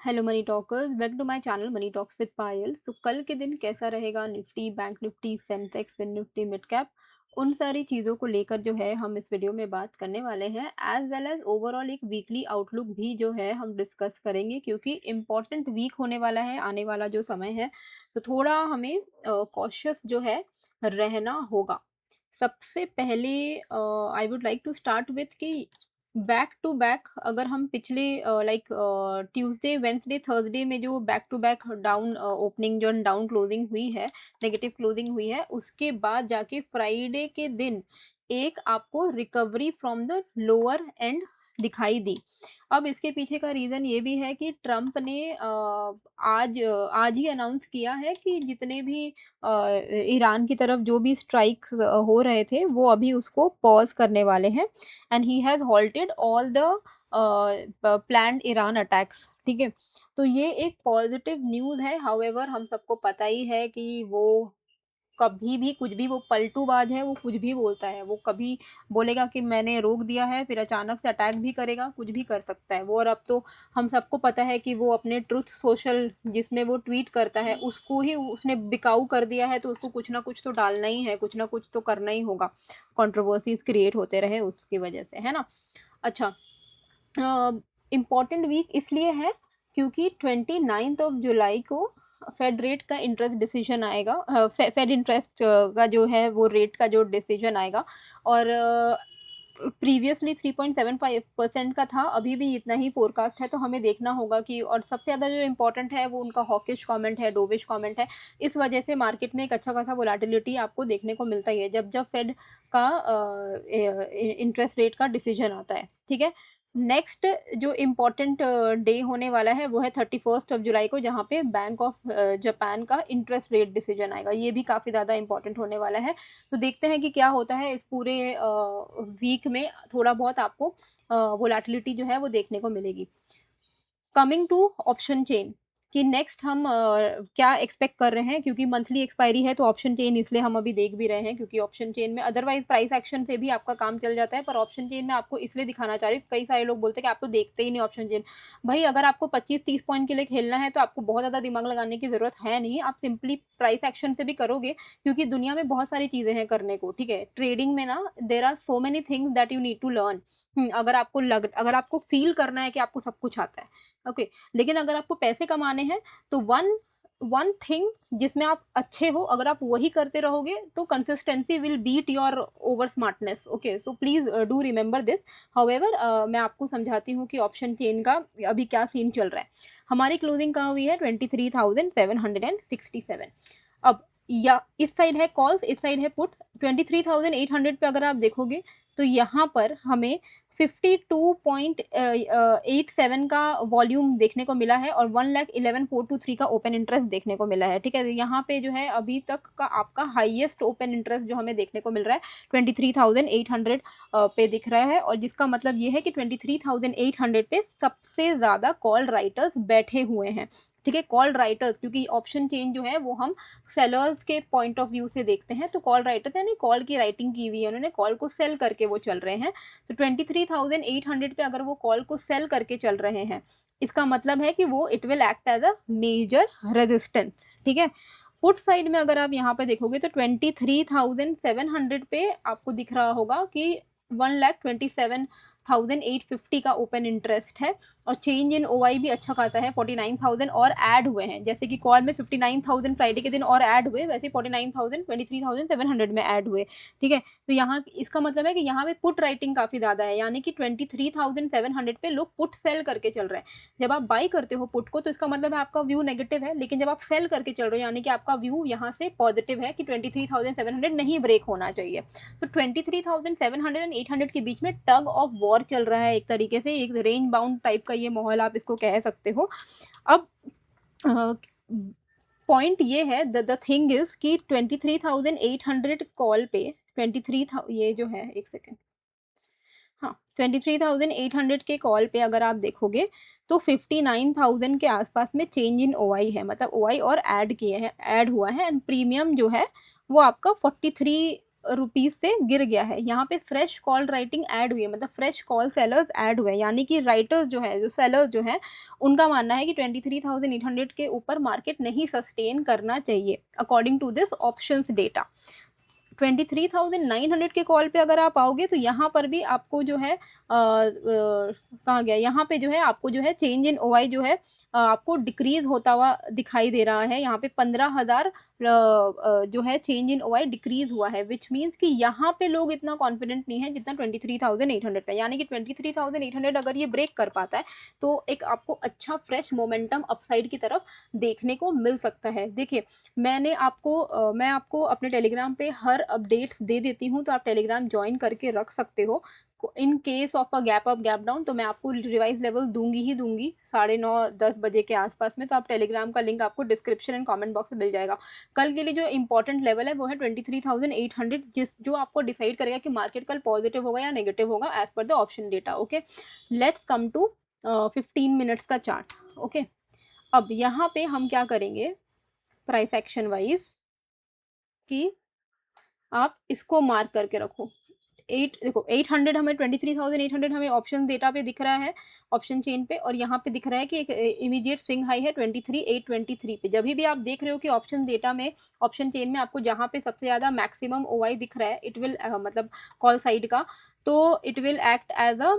Hello money talkers, welcome to my channel money talks with Payal. तो कल के दिन कैसा रहेगा Nifty, bank Nifty, Sensex, fin Nifty, midcap, उन सारी चीज़ों को लेकर जो है हम इस वीडियो में बात करने वाले हैं। एज वेल एज ओवरऑल एक वीकली आउटलुक भी जो है हम डिस्कस करेंगे, क्योंकि इम्पॉर्टेंट वीक होने वाला है आने वाला जो समय है। तो थोड़ा हमें कॉशियस जो है रहना होगा। सबसे पहले I would like to start with कि बैक टू बैक अगर हम पिछले लाइक ट्यूसडे, वेंसडे, थर्सडे में जो back to back down opening जो डाउन क्लोजिंग हुई है, नेगेटिव क्लोजिंग हुई है, उसके बाद जाके फ्राइडे के दिन एक आपको recovery from the lower and दिखाई दी। अब इसके पीछे का रीज़न ये भी है कि ट्रम्प ने आज ही अनाउंस किया है कि जितने भी ईरान की तरफ जो भी स्ट्राइक्स हो रहे थे वो अभी उसको पॉज़ करने वाले हैं। And he has halted all the planned Iran attacks. ठीक है, तो ये एक पॉजिटिव न्यूज़ है। हाउएवर हम सबको पता ही है कि वो कभी भी कुछ भी, वो पलटूबाज है, वो कुछ भी बोलता है। वो कभी बोलेगा कि मैंने रोक दिया है, फिर अचानक से अटैक भी करेगा, कुछ भी कर सकता है वो। और अब तो हम सबको पता है कि वो अपने ट्रुथ सोशल जिसमें वो ट्वीट करता है उसको ही उसने बिकाऊ कर दिया है, तो उसको कुछ ना कुछ तो डालना ही है, कुछ ना कुछ तो करना ही होगा। कंट्रोवर्सीज क्रिएट होते रहे उसकी वजह से, है ना। अच्छा, इम्पॉर्टेंट वीक इसलिए है क्योंकि 29 ऑफ जुलाई को फेड रेट का इंटरेस्ट डिसीजन आएगा। फेड इंटरेस्ट का जो है वो रेट का जो डिसीजन आएगा। और प्रीवियसली 3.75% का था, अभी भी इतना ही फोरकास्ट है। तो हमें देखना होगा कि, और सबसे ज़्यादा जो इम्पोर्टेंट है वो उनका हॉकिश कमेंट है, डोविश कमेंट है। इस वजह से मार्केट में एक अच्छा खासा वोलेटिलिटी आपको देखने को मिलता ही है जब जब फेड का इंटरेस्ट रेट का डिसीजन आता है। ठीक है, नेक्स्ट जो इम्पोर्टेंट डे होने वाला है वो है 31 ऑफ जुलाई को, जहाँ पे बैंक ऑफ जापान का इंटरेस्ट रेट डिसीजन आएगा। ये भी काफ़ी ज़्यादा इम्पोर्टेंट होने वाला है। तो देखते हैं कि क्या होता है इस पूरे वीक में। थोड़ा बहुत आपको वोलेटिलिटी जो है वो देखने को मिलेगी। कमिंग टू ऑप्शन चेन कि नेक्स्ट हम क्या एक्सपेक्ट कर रहे हैं, क्योंकि मंथली एक्सपायरी है तो ऑप्शन चेन इसलिए हम अभी देख भी रहे हैं, क्योंकि ऑप्शन चेन में अदरवाइज प्राइस एक्शन से भी आपका काम चल जाता है, पर ऑप्शन चेन में आपको इसलिए दिखाना चाह रही हूँ। कई सारे लोग बोलते हैं कि आप तो देखते ही नहीं ऑप्शन चेन। भाई, अगर आपको 25-30 पॉइंट के लिए खेलना है तो आपको बहुत ज़्यादा दिमाग लगाने की जरूरत है नहीं। आप सिंपली प्राइस एक्शन से भी करोगे, क्योंकि दुनिया में बहुत सारी चीज़ें हैं करने को। ठीक है, ट्रेडिंग में ना there are so many things that you need to learn. अगर आपको फील करना है कि आपको सब कुछ आता है, ओके। लेकिन अगर आपको पैसे कमाने हैं तो वन वन थिंग जिसमें आप अच्छे हो, अगर आप वही करते रहोगे तो consistency will beat your over smartness. Okay, so please do remember this. However मैं आपको समझाती हूँ कि ऑप्शन चेन का अभी क्या सीन चल रहा है। हमारी क्लोजिंग कहाँ हुई है? 23,767। अब या इस साइड है कॉल्स, इस साइड है पुट। 23,800 पे अगर आप देखोगे तो यहाँ पर हमें 52.87 का वॉल्यूम देखने को मिला है और 1,11,423 का ओपन इंटरेस्ट देखने को मिला है। ठीक है, यहाँ पे जो है अभी तक का आपका हाईएस्ट ओपन इंटरेस्ट जो हमें देखने को मिल रहा है 23,800 पे दिख रहा है, और जिसका मतलब ये है कि 23,800 पे सबसे ज़्यादा कॉल राइटर्स बैठे हुए हैं। ठीक है, कॉल राइटर्स, क्योंकि ऑप्शन चेन जो है वो हम सेलर्स के पॉइंट ऑफ व्यू से देखते हैं, तो कॉल राइटर्स यानी कॉल की राइटिंग की हुई है, उन्होंने कॉल को सेल करके वो चल रहे हैं। तो 23,800 पे अगर वो कॉल को सेल करके चल रहे हैं, इसका मतलब है कि वो it will act as a major resistance. ठीक है, पुट साइड में अगर आप यहाँ पे देखोगे तो 23,700 पे आपको दिख रहा होगा कि 1,27,850 का ओपन इंटरेस्ट है, और चेंज इन ओआई भी अच्छा खासा है, 49,000 और ऐड हुए हैं। जैसे कि कॉल में 59,000 फ्राइडे के दिन और ऐड हुए, वैसे 49,000 23,700 में ऐड हुए। ठीक है, तो यहाँ इसका मतलब है कि यहाँ पे पुट राइटिंग काफ़ी ज़्यादा है, यानी कि 23,700 पे लोग पुट सेल करके चल रहे हैं। जब आप बाई करते हो पुट को तो इसका मतलब है आपका व्यू नेगेटिव है, लेकिन जब आप सेल करके चल रहे हो यानी कि आपका व्यू यहाँ से पॉजिटिव है कि 23,700 नहीं ब्रेक होना चाहिए। तो 23,700 एंड 800 के बीच में टग ऑफ वॉर चल रहा है, एक तरीके से एक रेंज बाउंड टाइप का ये माहौल आप इसको कह सकते हो। अब पॉइंट ये है, द थिंग इज कि 23,800 कॉल पे 23,000 ये जो है, एक सेकेंड, हाँ, 23,800 के कॉल पे अगर आप देखोगे तो 59,000 के आसपास में चेंज इन ओआई है, मतलब ओआई और ऐड किए हैं, ऐड हुआ है, एंड प्रीमियम जो है वो आपका 43 रुपीज़ से गिर गया है। यहाँ पे फ्रेश कॉल राइटिंग ऐड हुई है, मतलब फ्रेश कॉल सेलर्स ऐड हुए हैं, यानी कि राइटर्स जो है, जो सेलर्स जो हैं, उनका मानना है कि 23,800 के ऊपर मार्केट नहीं सस्टेन करना चाहिए according to this options data. 23,900 के कॉल पे अगर आप आओगे तो यहाँ पर भी आपको जो है कहाँ गया, यहाँ पे जो है आपको जो है चेंज इन ओआई जो है आपको डिक्रीज होता हुआ दिखाई दे रहा है। यहाँ पे 15,000 जो है चेंज इन ओआई डिक्रीज हुआ है, विच मीन्स कि यहाँ पे लोग इतना कॉन्फिडेंट नहीं है जितना 23,800 पे, यानी कि 23,800 अगर ये ब्रेक कर पाता है तो एक आपको अच्छा फ्रेश मोमेंटम अपसाइड की तरफ देखने को मिल सकता है। देखिए, मैं आपको अपने टेलीग्राम पे हर अपडेट्स दे देती हूँ, तो आप टेलीग्राम ज्वाइन करके रख सकते हो। In case of a gap up gap down तो मैं आपको रिवाइज लेवल दूंगी ही दूंगी 9:30-10 बजे के आसपास में, तो आप टेलीग्राम का लिंक आपको डिस्क्रिप्शन एंड कमेंट बॉक्स में मिल जाएगा। कल के लिए जो इंपॉर्टेंट लेवल है वो है 23,800, जो आपको डिसाइड करेगा कि मार्केट कल पॉजिटिव होगा या नेगेटिव होगा as per the option data. Okay, let's come to 15 minutes का चार्ट। ओके, अब यहाँ पे हम क्या करेंगे प्राइस एक्शन वाइज कि आप इसको मार्क करके रखो। 800 हमें 23,800 हमें ऑप्शन डेटा पे दिख रहा है, ऑप्शन चेन पे, और यहाँ पे दिख रहा है कि एक इमीडिएट स्विंग हाई है 23,823 पे। जब भी आप देख रहे हो कि ऑप्शन डेटा में, ऑप्शन चेन में आपको जहाँ पे सबसे ज़्यादा मैक्सिमम ओआई दिख रहा है, इट विल मतलब कॉल साइड का, तो it will act as a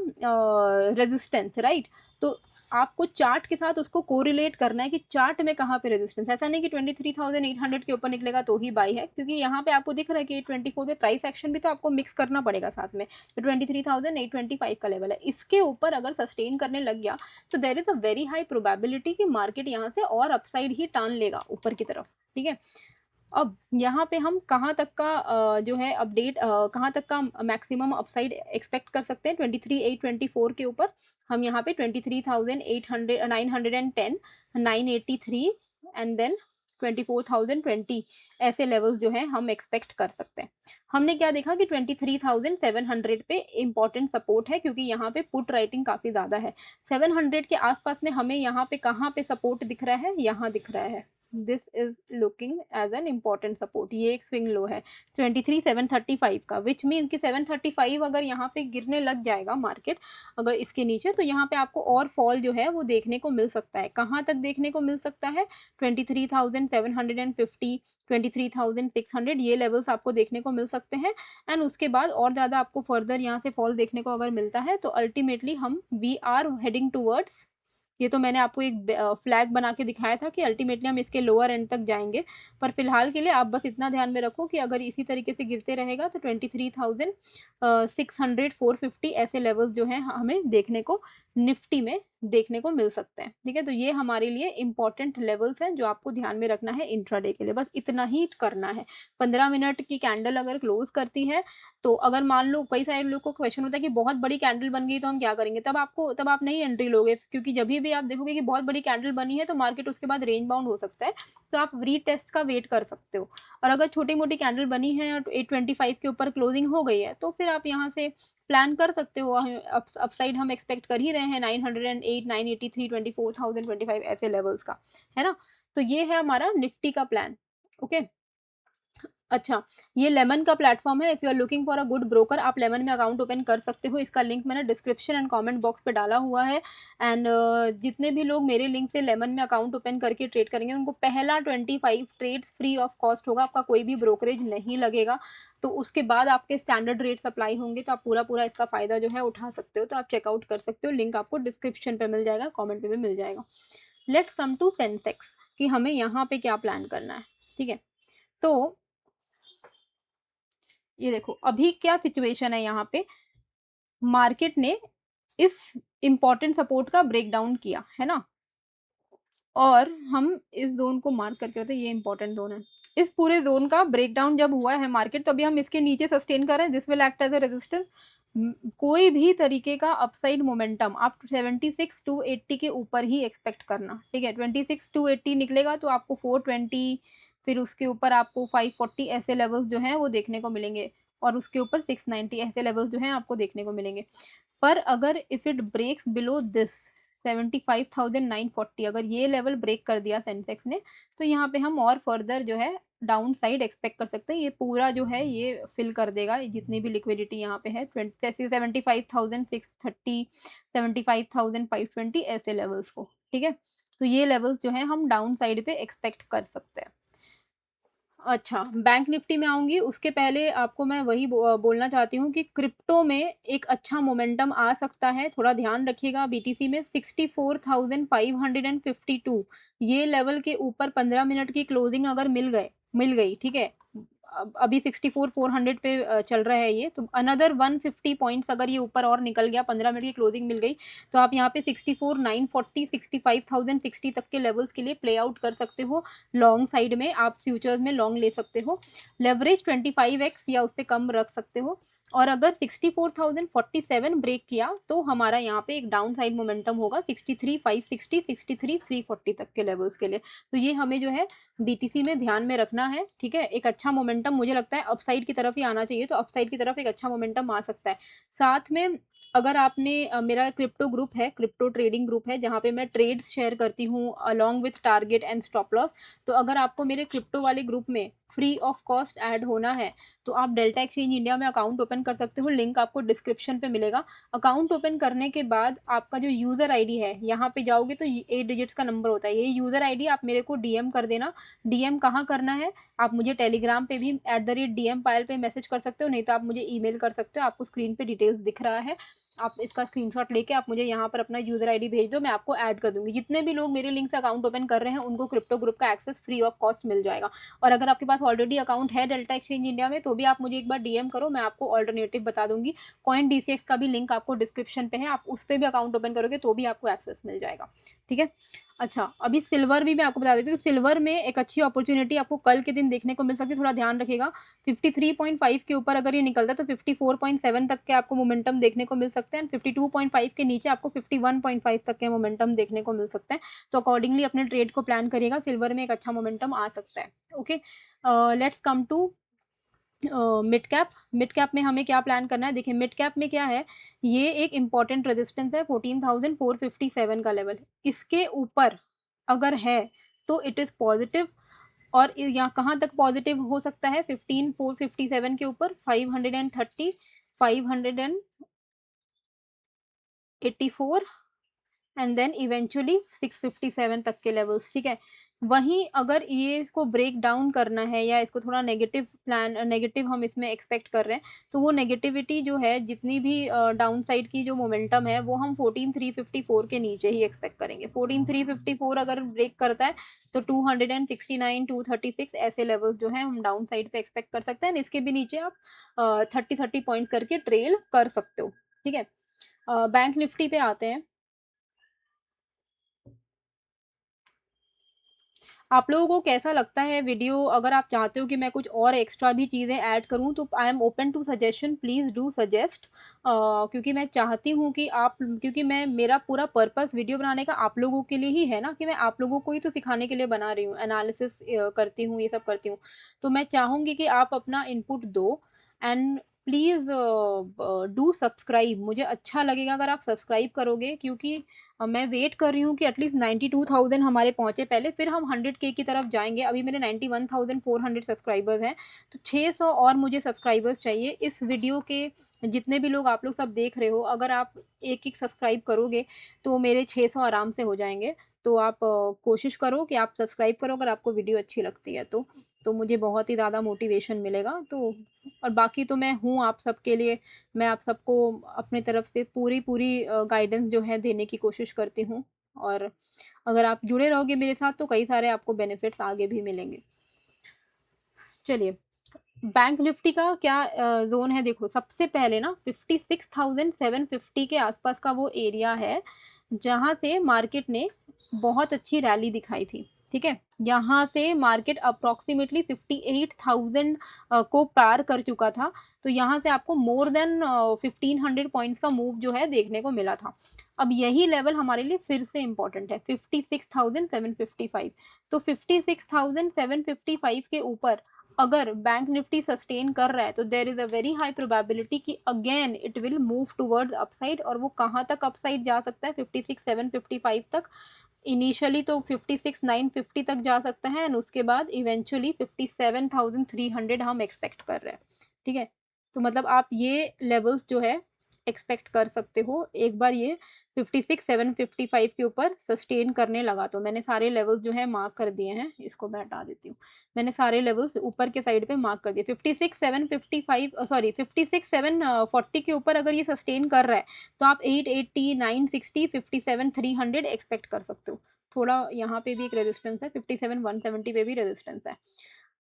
resistance, right. तो आपको चार्ट के साथ उसको कोरिलेट करना है कि चार्ट में कहाँ पे रेजिस्टेंस। ऐसा नहीं कि 23,800 के ऊपर निकलेगा तो ही बाई है, क्योंकि यहाँ पे आपको दिख रहा है कि 24 पे प्राइस एक्शन भी तो आपको मिक्स करना पड़ेगा साथ में। तो 23,825 का लेवल है, इसके ऊपर अगर सस्टेन करने लग गया तो there is a very high probability कि मार्केट यहाँ से और अपसाइड ही टान लेगा ऊपर की तरफ। ठीक है, अब यहाँ पे हम कहाँ तक का जो है अपडेट, कहाँ तक का मैक्सिमम अपसाइड एक्सपेक्ट कर सकते हैं 23,824 के ऊपर। हम यहाँ पे 23,800 910 983 एंड देन 24,020 ऐसे लेवल्स जो है हम एक्सपेक्ट कर सकते हैं। हमने क्या देखा कि 23,700 पे इंपॉर्टेंट सपोर्ट है, क्योंकि यहाँ पे पुट राइटिंग काफ़ी ज़्यादा है। 700 के आसपास में हमें यहाँ पे कहाँ पे सपोर्ट दिख रहा है, यहाँ दिख रहा है, this is looking as an important support. ये एक स्विंग लो है 23,735 का, विच मीन कि 735 अगर यहाँ पे गिरने लग जाएगा मार्केट अगर इसके नीचे, तो यहाँ पे आपको और फॉल जो है वो देखने को मिल सकता है। कहाँ तक देखने को मिल सकता है, 23,750 23,600 ये लेवल्स आपको देखने को मिल सकते हैं। एंड उसके बाद और ज़्यादा आपको फर्दर यहाँ से फॉल देखने को अगर मिलता है तो अल्टीमेटली हम वी आर हेडिंग टूवर्ड्स, ये तो मैंने आपको एक फ्लैग बना के दिखाया था कि अल्टीमेटली हम इसके लोअर एंड तक जाएंगे। पर फिलहाल के लिए आप बस इतना ध्यान में रखो कि अगर इसी तरीके से गिरते रहेगा तो 23,600 450 ऐसे लेवल्स जो हैं हमें देखने को निफ्टी में देखने को मिल सकते हैं। ठीक है, तो ये हमारे लिए इंपॉर्टेंट लेवल्स हैं जो आपको ध्यान में रखना है इंट्राडे के लिए, बस इतना ही करना है। 15 मिनट की कैंडल अगर क्लोज करती है तो अगर मान लो, कई सारे लोग को क्वेश्चन होता है कि बहुत बड़ी कैंडल बन गई तो हम क्या करेंगे, तब आप नहीं एंट्री लोगे, क्योंकि जब भी आप देखोगे कि बहुत बड़ी कैंडल बनी है तो मार्केट उसके बाद रेंज बाउंड हो सकता है, तो आप रीटेस्ट का वेट कर सकते हो। और अगर छोटी मोटी कैंडल बनी है और 825 के ऊपर क्लोजिंग हो गई है तो फिर आप यहाँ से प्लान कर सकते हो। अपसाइड हम एक्सपेक्ट कर ही रहे हैं 908 983 24,025 ऐसे लेवल्स का, है ना। तो ये है हमारा निफ्टी का प्लान। ओके, अच्छा, ये लेमन का प्लेटफॉर्म है। If you are looking for a good broker, आप लेमन में अकाउंट ओपन कर सकते हो। इसका लिंक मैंने डिस्क्रिप्शन एंड कमेंट बॉक्स पे डाला हुआ है। एंड जितने भी लोग मेरे लिंक से लेमन में अकाउंट ओपन करके ट्रेड करेंगे उनको पहला 25 ट्रेड्स फ्री ऑफ कॉस्ट होगा, आपका कोई भी ब्रोकरेज नहीं लगेगा। तो उसके बाद आपके स्टैंडर्ड रेट्स अप्लाई होंगे, तो आप पूरा इसका फ़ायदा जो है उठा सकते हो। तो आप चेकआउट कर सकते हो, लिंक आपको डिस्क्रिप्शन पे मिल जाएगा, कॉमेंट पे भी मिल जाएगा। लेट्स कम टू सेंसेक्स कि हमें यहाँ पे क्या प्लान करना है। ठीक है, तो ये देखो अभी क्या सिचुएशन है, यहाँ पे मार्केट ने इस इंपॉर्टेंट सपोर्ट का ब्रेकडाउन किया है ना, और हम इस जोन को मार्क करके रखते हैं, ये इंपॉर्टेंट जोन है। इस पूरे जोन का ब्रेकडाउन जब हुआ है मार्केट, तो अभी हम इसके नीचे सस्टेन कर रहे हैं, this will act as a resistance. कोई भी तरीके का अपसाइड मोमेंटम आप 76 टू 80 के ऊपर ही एक्सपेक्ट करना। ठीक है, 26 टू 80 निकलेगा तो आपको 420, फिर उसके ऊपर आपको 540 ऐसे लेवल्स जो हैं वो देखने को मिलेंगे, और उसके ऊपर 690 ऐसे लेवल्स जो हैं आपको देखने को मिलेंगे। पर अगर if it breaks below this 75,940 अगर ये लेवल ब्रेक कर दिया सेंसेक्स ने, तो यहाँ पे हम और फर्दर जो है डाउन साइड एक्सपेक्ट कर सकते हैं। ये पूरा जो है ये फिल कर देगा जितनी भी लिक्विडिटी यहाँ पे है, 75,630, 75,520 ऐसे लेवल्स को, ठीक है। तो ये लेवल्स जो है हम डाउन साइड पे एक्सपेक्ट कर सकते हैं। अच्छा, बैंक निफ्टी में आऊँगी, उसके पहले आपको मैं वही बोलना चाहती हूँ कि क्रिप्टो में एक अच्छा मोमेंटम आ सकता है, थोड़ा ध्यान रखिएगा। बीटीसी में 64,552 ये लेवल के ऊपर 15 मिनट की क्लोजिंग अगर मिल गई, ठीक है। अभी 64,400 पे चल रहा है ये, तो अनदर 150 पॉइंट्स अगर ये ऊपर और निकल गया, 15 मिनट की क्लोजिंग मिल गई, तो आप यहाँ पे 64,940, 65,060 तक के लेवल्स के लिए प्ले आउट कर सकते हो। लॉन्ग साइड में आप फ्यूचर्स में लॉन्ग ले सकते हो, लेवरेज 25x या उससे कम रख सकते हो। और अगर 64,047 ब्रेक किया तो हमारा यहाँ पे एक डाउन साइड मोमेंटम होगा 63,560, 63,340 तक के लेवल्स के लिए। तो ये हमें जो है बीटीसी में ध्यान में रखना है, ठीक है। एक अच्छा मोमेंटम मुझे लगता है अपसाइड की तरफ ही आना चाहिए, तो अपसाइड की तरफ एक अच्छा मोमेंटम आ सकता है। साथ में अगर आपने मेरा क्रिप्टो ग्रुप है, क्रिप्टो ट्रेडिंग ग्रुप है, जहाँ पे मैं ट्रेड्स शेयर करती हूँ along with target and stop loss, तो अगर आपको मेरे क्रिप्टो वाले ग्रुप में फ्री ऑफ कॉस्ट ऐड होना है तो आप डेल्टा एक्सचेंज इंडिया में अकाउंट ओपन कर सकते हो, लिंक आपको डिस्क्रिप्शन पे मिलेगा। अकाउंट ओपन करने के बाद आपका जो यूज़र आईडी है, यहाँ पे जाओगे तो 8 डिजिट्स का नंबर होता है, ये यूज़र आईडी आप मेरे को डीएम कर देना। डीएम कहाँ करना है, आप मुझे टेलीग्राम पे भी @DM पायल पे मैसेज कर सकते हो, नहीं तो आप मुझे ईमेल कर सकते हो। आपको स्क्रीन पे डिटेल्स दिख रहा है, आप इसका स्क्रीनशॉट लेके आप मुझे यहाँ पर अपना यूज़र आईडी भेज दो, मैं आपको ऐड कर दूँगी। जितने भी लोग मेरे लिंक से अकाउंट ओपन कर रहे हैं उनको क्रिप्टो ग्रुप का एक्सेस फ्री ऑफ कॉस्ट मिल जाएगा। और अगर आपके पास ऑलरेडी अकाउंट है डेल्टा एक्सचेंज इंडिया में, तो भी आप मुझे एक बार डीएम करो, मैं आपको ऑल्टरनेटिव बता दूँगी। कॉइन DCX का भी लिंक आपको डिस्क्रिप्शन पे है, आप उस पे भी अकाउंट ओपन करोगे तो भी आपको एक्सेस मिल जाएगा, ठीक है। अच्छा, अभी सिल्वर भी मैं आपको बता देती हूँ, सिल्वर में एक अच्छी अपॉर्चुनिटी आपको कल के दिन देखने को मिल सकती है, थोड़ा ध्यान रखिएगा। 53.5 के ऊपर अगर ये निकलता है तो 54.7 तक के आपको मोमेंटम देखने को मिल सकते हैं, 52.5 के नीचे आपको 51.5 तक के मोमेंटम देखने को मिल सकते हैं। तो अकॉर्डिंगली अपने ट्रेड को प्लान करिएगा, सिल्वर में एक अच्छा मोमेंटम आ सकता है। Okay, let's come to mid cap. Mid cap में हमें क्या प्लान करना है, देखिए मिड कैप में क्या है, ये एक इंपॉर्टेंट रेजिस्टेंस है 14,457 का लेवल, इसके ऊपर अगर है तो इट इज़ पॉजिटिव। और यहाँ कहाँ तक पॉजिटिव हो सकता है, 15,457 के ऊपर 530, 584 एंड देन इवेंचुअली 657 तक के लेवल्स, ठीक है। वहीं अगर ये इसको ब्रेक डाउन करना है या इसको थोड़ा नेगेटिव हम इसमें एक्सपेक्ट कर रहे हैं, तो वो नेगेटिविटी जो है, जितनी भी डाउन साइड की जो मोमेंटम है, वो हम 14,354 के नीचे ही एक्सपेक्ट करेंगे। 14,354 अगर ब्रेक करता है तो 269, 236 ऐसे लेवल्स जो हैं हम डाउन साइड पे एक्सपेक्ट कर सकते हैं। इसके भी नीचे आप 30 पॉइंट करके ट्रेल कर सकते हो, ठीक है। बैंक निफ्टी पे आते हैं। आप लोगों को कैसा लगता है वीडियो, अगर आप चाहते हो कि मैं कुछ और एक्स्ट्रा भी चीज़ें ऐड करूं तो I am open to suggestion, please do suggest. क्योंकि मैं चाहती हूं कि आप, क्योंकि मैं, मेरा पूरा पर्पस वीडियो बनाने का आप लोगों के लिए ही है ना, कि मैं आप लोगों को ही तो सिखाने के लिए बना रही हूँ, एनालिसिस करती हूँ, ये सब करती हूँ। तो मैं चाहूँगी कि आप अपना इनपुट दो एंड प्लीज़ डू सब्सक्राइब। मुझे अच्छा लगेगा अगर आप सब्सक्राइब करोगे, क्योंकि मैं वेट कर रही हूँ कि एटलीस्ट 92,000 हमारे पहुँचे पहले, फिर हम 100K की तरफ जाएँगे। अभी मेरे 91,400 सब्सक्राइबर्स हैं, तो 600 और मुझे सब्सक्राइबर्स चाहिए। इस वीडियो के जितने भी लोग आप लोग सब देख रहे हो, अगर आप एक-एक सब्सक्राइब करोगे तो मेरे 600 आराम से हो जाएँगे। तो आप कोशिश करो कि आप सब्सक्राइब करो अगर आपको वीडियो अच्छी लगती है तो मुझे बहुत ही ज़्यादा मोटिवेशन मिलेगा। तो और बाकी तो मैं हूँ आप सबके लिए, मैं आप सबको अपनी तरफ से पूरी गाइडेंस जो है देने की कोशिश करती हूँ। और अगर आप जुड़े रहोगे मेरे साथ तो कई सारे आपको बेनिफिट्स आगे भी मिलेंगे। चलिए, बैंक निफ्टी का क्या ज़ोन है, देखो सबसे पहले ना 56,750 के आसपास का वो एरिया है जहाँ से मार्केट ने बहुत अच्छी रैली दिखाई थी, ठीक है। यहाँ से मार्केट अप्रॉक्सीमेटली 58,000 को पार कर चुका था, तो यहाँ से आपको मोर देन 1,500 पॉइंट्स का मूव जो है देखने को मिला था। अब यही लेवल हमारे लिए फिर से इम्पोर्टेंट है, 56,755। तो 56,755 के ऊपर अगर बैंक निफ्टी सस्टेन कर रहा है तो there is a very high probability कि again it will move towards upside, और वो कहाँ तक अपसाइड जा सकता है, 56,755 तक। इनिशियली तो 56,950 तक जा सकता है, एंड उसके बाद इवेंचुअली 57,300 हम एक्सपेक्ट कर रहे हैं, ठीक है। तो मतलब आप ये लेवल्स जो है एक्सपेक्ट कर सकते हो एक बार ये 56,755 के ऊपर सस्टेन करने लगा तो। मैंने सारे लेवल्स जो है मार्क कर दिए हैं, इसको मैं हटा देती हूँ। मैंने सारे लेवल्स ऊपर के साइड पे मार्क कर दिए। 56,755 सॉरी 56,740 के ऊपर अगर ये सस्टेन कर रहा है तो आप 880, 960, 57,300 एक्सपेक्ट कर सकते हो। थोड़ा यहाँ पे भी एक रेजिस्टेंस है, 57,170 पे भी रेजिस्टेंस है।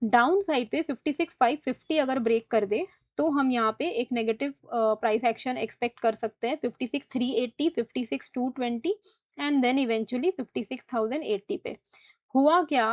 डाउन साइड पे 56,550 अगर ब्रेक कर दे तो हम यहाँ पे एक नेगेटिव प्राइस एक्शन एक्सपेक्ट कर सकते हैं 56,380, 56,220 एंड देन इवेंचुअली 56,080 पे। हुआ क्या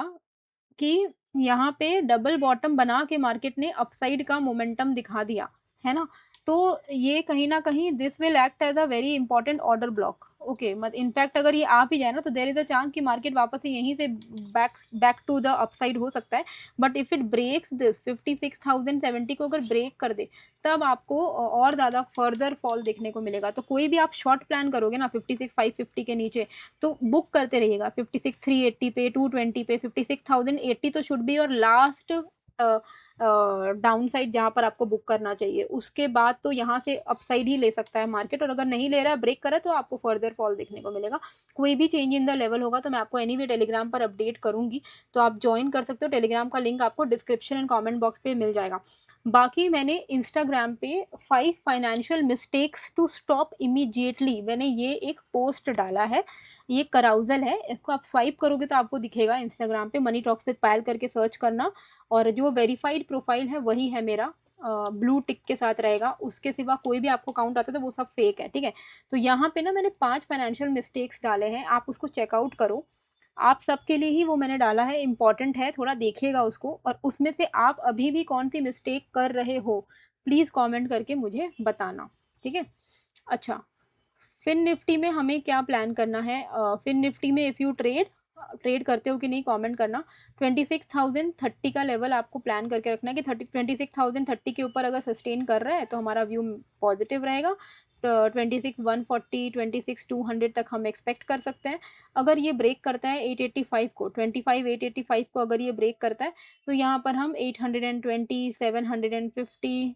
कि यहाँ पे डबल बॉटम बना के मार्केट ने अपसाइड का मोमेंटम दिखा दिया, है ना? तो ये कहीं न कहीं this will act as a very important order block. Okay, मत इनफैक्ट अगर ये आ भी जाए ना तो देयर इज़ अ चांस कि मार्केट वापस से यहीं से back back to the upside हो सकता है। But if it breaks this 56,070 को अगर ब्रेक कर दे, तब आपको और ज़्यादा फर्दर फॉल देखने को मिलेगा। तो कोई भी आप शॉर्ट प्लान करोगे ना 56,550 के नीचे, तो बुक करते रहिएगा 56,380 पे, 220 पे, 56,080 तो should be your last down side जहाँ पर आपको बुक करना चाहिए। उसके बाद तो यहाँ से अपसाइड ही ले सकता है मार्केट, और अगर नहीं ले रहा है, ब्रेक कर रहा है, तो आपको फर्दर फॉल देखने को मिलेगा। कोई भी चेंज इन द लेवल होगा तो मैं आपको एनीवे टेलीग्राम पर अपडेट करूँगी, तो आप जॉइन कर सकते हो। टेलीग्राम का लिंक आपको डिस्क्रिप्शन एंड कमेंट बॉक्स पे मिल जाएगा। बाकी मैंने इंस्टाग्राम पे 5 financial mistakes to stop immediately, मैंने ये एक पोस्ट डाला है। ये कराउज़ल है, इसको आप स्वाइप करोगे तो आपको दिखेगा इंस्टाग्राम पे, मनी टॉक्स विद पायल करके सर्च करना, और जो वेरिफाइड प्रोफाइल है वही है मेरा, ब्लू टिक के साथ रहेगा। उसके सिवा कोई भी आपको अकाउंट आता है तो वो सब फेक है, ठीक है। तो यहाँ पे ना मैंने 5 फाइनेंशियल मिस्टेक्स डाले हैं, आप उसको चेकआउट करो। आप सबके लिए ही वो मैंने डाला है, इम्पोर्टेंट है, थोड़ा देखिएगा उसको, और उसमें से आप अभी भी कौन सी मिस्टेक कर रहे हो, प्लीज़ कमेंट करके मुझे बताना, ठीक है। अच्छा, फिन निफ्टी में हमें क्या प्लान करना है? फिन निफ्टी में इफ़ यू ट्रेड करते हो कि नहीं, कमेंट करना। 26,030 का लेवल आपको प्लान करके रखना है कि 26,030 के ऊपर अगर सस्टेन कर रहा है तो हमारा व्यू पॉजिटिव रहेगा। 26,140, 26,200 तक हम एक्सपेक्ट कर सकते हैं। अगर ये ब्रेक करता है 885 को, 25,885 को अगर ये ब्रेक करता है तो यहाँ पर हम 820, 750,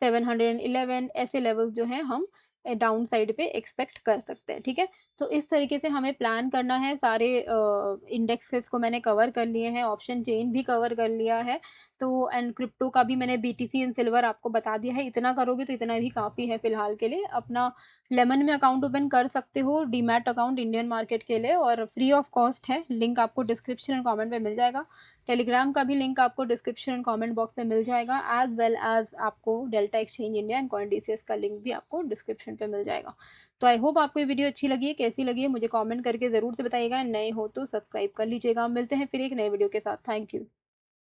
711 ऐसे लेवल्स जो हैं हम डाउन साइड पे एक्सपेक्ट कर सकते हैं, ठीक है। तो इस तरीके से हमें प्लान करना है। सारे इंडेक्सेस को मैंने कवर कर लिए हैं, ऑप्शन चेन भी कवर कर लिया है, तो एंड क्रिप्टो का भी मैंने बीटीसी एंड सिल्वर आपको बता दिया है। इतना करोगे तो इतना भी काफ़ी है फिलहाल के लिए। अपना लेमन में अकाउंट ओपन कर सकते हो, डीमैट अकाउंट इंडियन मार्केट के लिए, और फ्री ऑफ कॉस्ट है। लिंक आपको डिस्क्रिप्शन एंड कमेंट में मिल जाएगा। टेलीग्राम का भी लिंक आपको डिस्क्रिप्शन एंड कमेंट बॉक्स में मिल जाएगा, एज वेल एज आपको डेल्टा एक्सचेंज इंडिया एंड कॉइनडीसीएस का लिंक भी आपको डिस्क्रिप्शन पे मिल जाएगा। तो आई होप आपको ये वीडियो अच्छी लगी है। कैसी लगी है मुझे कमेंट करके ज़रूर से बताइएगा। नए हो तो सब्सक्राइब कर लीजिएगा। मिलते हैं फिर एक नए वीडियो के साथ। Thank you.